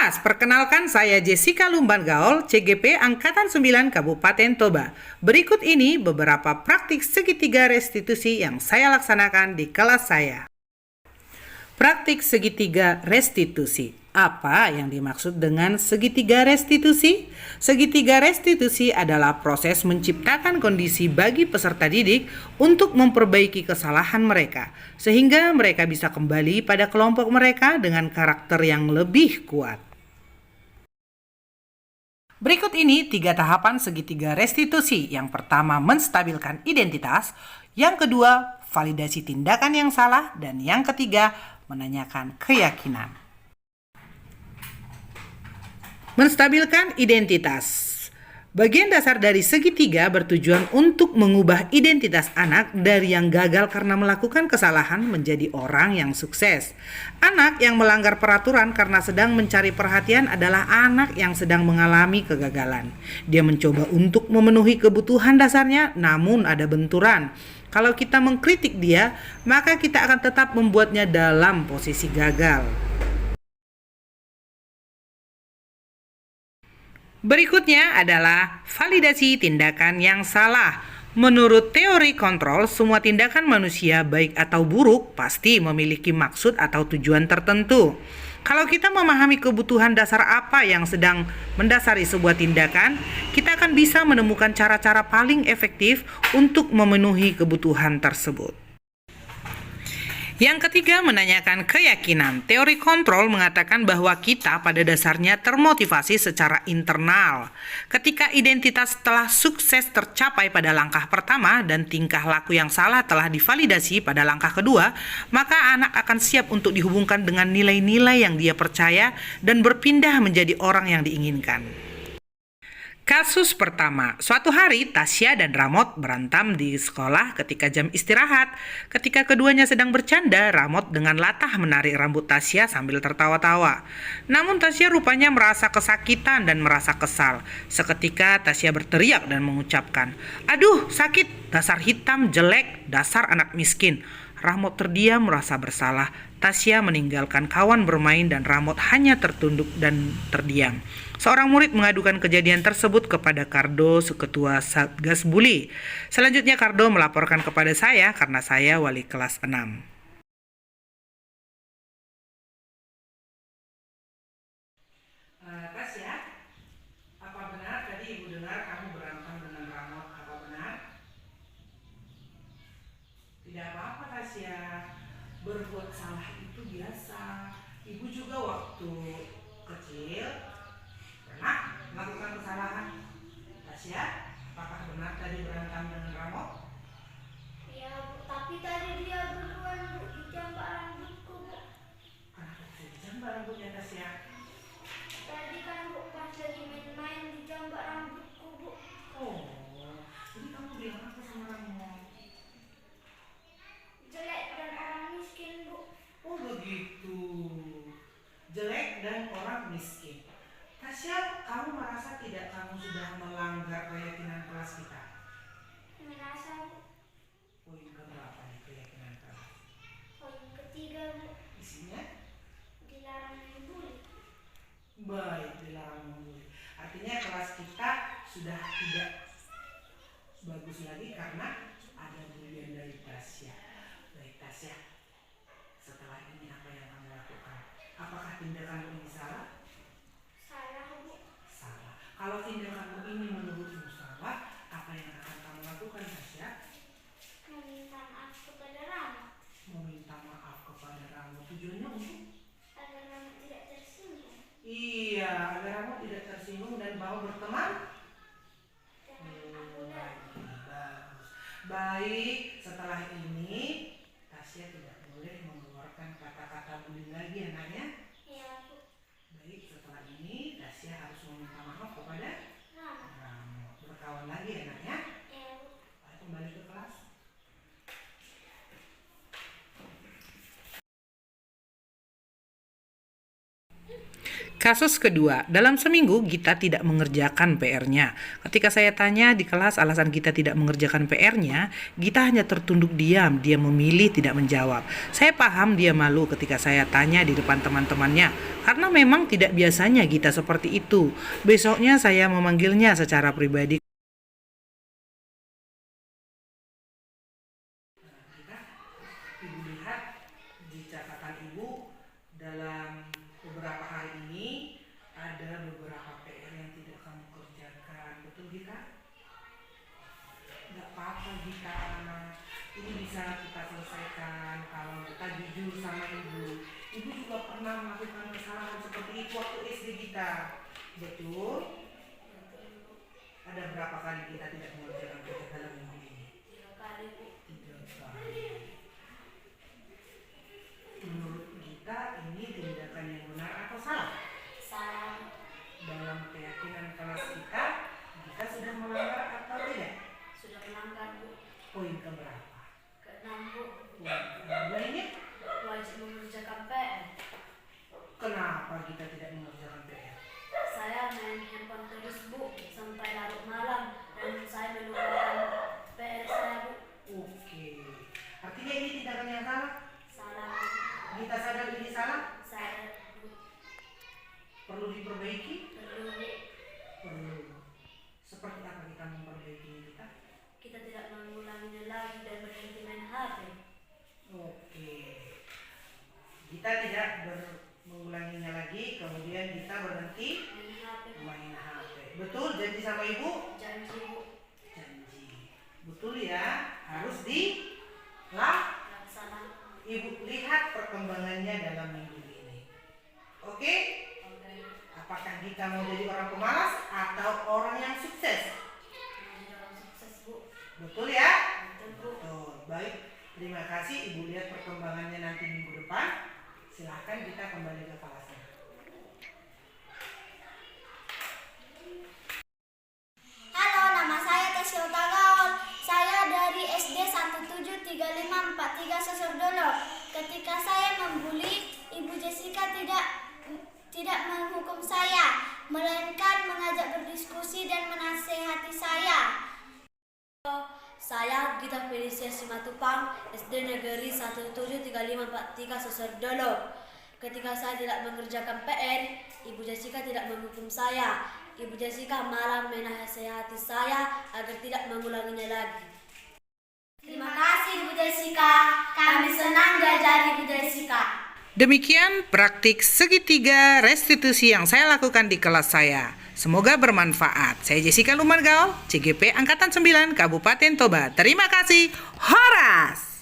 kelas, perkenalkan saya Jessica Lumban Gaul, CGP Angkatan 9 Kabupaten Toba. Berikut ini beberapa praktik segitiga restitusi yang saya laksanakan di kelas saya. Praktik segitiga restitusi. Apa yang dimaksud dengan segitiga restitusi? Segitiga restitusi adalah proses menciptakan kondisi bagi peserta didik untuk memperbaiki kesalahan mereka, sehingga mereka bisa kembali pada kelompok mereka dengan karakter yang lebih kuat. Berikut ini 3 tahapan segitiga restitusi. Yang pertama, menstabilkan identitas. Yang kedua, validasi tindakan yang salah. Dan yang ketiga, menanyakan keyakinan. Menstabilkan identitas. Bagian dasar dari segitiga bertujuan untuk mengubah identitas anak dari yang gagal karena melakukan kesalahan menjadi orang yang sukses. Anak yang melanggar peraturan karena sedang mencari perhatian adalah anak yang sedang mengalami kegagalan. Dia mencoba untuk memenuhi kebutuhan dasarnya, namun ada benturan. Kalau kita mengkritik dia, maka kita akan tetap membuatnya dalam posisi gagal. Berikutnya adalah validasi tindakan yang salah. Menurut teori kontrol, semua tindakan manusia baik atau buruk pasti memiliki maksud atau tujuan tertentu. Kalau kita memahami kebutuhan dasar apa yang sedang mendasari sebuah tindakan, kita akan bisa menemukan cara-cara paling efektif untuk memenuhi kebutuhan tersebut. Yang ketiga, menanyakan keyakinan. Teori kontrol mengatakan bahwa kita pada dasarnya termotivasi secara internal. Ketika identitas telah sukses tercapai pada langkah pertama dan tingkah laku yang salah telah divalidasi pada langkah kedua, maka anak akan siap untuk dihubungkan dengan nilai-nilai yang dia percaya dan berpindah menjadi orang yang diinginkan. Kasus pertama, suatu hari Tasya dan Ramot berantem di sekolah ketika jam istirahat. Ketika keduanya sedang bercanda, Ramot dengan latah menarik rambut Tasya sambil tertawa-tawa. Namun Tasya rupanya merasa kesakitan dan merasa kesal. Seketika Tasya berteriak dan mengucapkan, "Aduh, sakit, dasar hitam, jelek, dasar anak miskin." Ramot terdiam merasa bersalah. Tasya meninggalkan kawan bermain dan Ramot hanya tertunduk dan terdiam. Seorang murid mengadukan kejadian tersebut kepada Kardo, ketua Satgas Bully. Selanjutnya Kardo melaporkan kepada saya karena saya wali kelas 6. Tasya, apa benar tadi ibu dengar kamu berantem dengan Ramot? Apa benar? Tidak apa-apa Tasya, berbuat salah itu biasa. Ibu juga waktu kecil pernah melakukan kesalahan. Tasya, apakah benar tadi berantem dengan Ramot? Ya, Bu, tapi tadi dia duluan, Bu, dijambak rambutku, Bu. Kenapa bisa dijambak rambutnya Tasya? Tadi kan, Bu, pas lagi main-main dijambak rambutku, Bu. Oh, jadi kamu bilang apa sama Ramot? Jelek dan orang miskin, Bu. Oh begitu, jelek dan orang miskin. Tasya, kamu merasa tidak kamu sudah melanggar keyakinan kelas kita? Merasa, Bu. Poin keberapa nih keyakinan kelas? Poin ketiga, Bu. Isinya? Dilarang membuli. Baik, dilarang membuli. Artinya kelas kita sudah tidak bagus lagi karena ada bulian dari Tasya. Baik Tasya, setelah ini apa yang kamu lakukan? Apakah tindakanmu ini salah? Salah, Bu. Salah. Kalau tindakanmu ini menurutmu salah, apa yang akan kamu lakukan Tasya? Meminta maaf kepada Rama. Meminta maaf kepada Ramo. Tujuannya untuk? Agar Rama tidak tersinggung. Iya, agar Ramo tidak tersinggung dan mau berteman. Dengan aku dan Bagus. Baik, setelah ini Tasya tidak boleh mengeluarkan kata-kata bullying lagi anaknya. ya, Bu. Kasus kedua, dalam seminggu Gita tidak mengerjakan PR-nya. Ketika saya tanya di kelas alasan Gita tidak mengerjakan PR-nya, Gita hanya tertunduk diam, dia memilih tidak menjawab. Saya paham dia malu ketika saya tanya di depan teman-temannya, karena memang tidak biasanya Gita seperti itu. Besoknya saya memanggilnya secara pribadi. Ibu lihat di catatan Ibu dalam beberapa hari ini ada beberapa PR yang tidak kamu kerjakan. Betul Gita? Nggak apa-apa Gita. Ini bisa kita selesaikan kalau kita jujur sama Ibu. Ibu juga pernah melakukan kesalahan seperti itu waktu SD Gita. Betul? Ada berapa kali kita tidak mengerjakan PR dalam minggu ini? 3 kali, Bu. 3 kali. Menurut Gita ini tindakan yang benar atau salah? Salah. Dalam keyakinan kelas kita sudah melanggar atau tidak? Sudah melanggar, Bu. Poin keberapa? Ke-6, Bu. Poin ke-6 ini. Wajib mengerjakan PR. Kenapa kita tidak mengerjakan PR? Saya main handphone terus, Bu, sampai larut malam, dan saya melupakan PR saya, Bu. Oke. Artinya ini tindakan yang salah? Salah. Gita sadar ini salah? Saya, Bu, Perlu diperbaiki? perlu, Bu. Perlu. Seperti apa kita memperbaiki Gita? Kita tidak mengulanginya lagi dan berhenti main HP. Oke. Kita tidak mengulanginya lagi, kemudian kita berhenti Main HP, Bu. main HP. Betul, janji sama Ibu? Janji, Bu. Janji. Betul ya, harus dilaksanakan. Laksana. Ibu lihat perkembangannya dalam minggu ini. Oke? Oke. Apakah kita mau jadi orang pemalas atau orang yang sukses? Menjadi orang sukses, Bu. Betul ya? Betul, Bu. Betul. Baik, terima kasih. Ibu lihat perkembangannya nanti minggu depan. Silahkan kita kembali ke kelasnya. Halo, nama saya Tesya Gaul. Saya dari SD 173543 Sosordolo. Ketika saya membuli, Ibu Jessica tidak menghukum saya, melainkan mengajak berdiskusi dan menasehati saya. Saya Gita Felicia Simatupang, SD Negeri 173543 Sosordolo. Ketika saya tidak mengerjakan PR, Ibu Jessica tidak menghukum saya. Ibu Jessica malah menasehati saya agar tidak mengulanginya lagi. Terima kasih Ibu Jessica. Kami senang diajari Ibu Jessica. Demikian praktik segitiga restitusi yang saya lakukan di kelas saya. Semoga bermanfaat. Saya Jessica Lumargaul, CGP Angkatan 9 Kabupaten Toba. Terima kasih. Horas!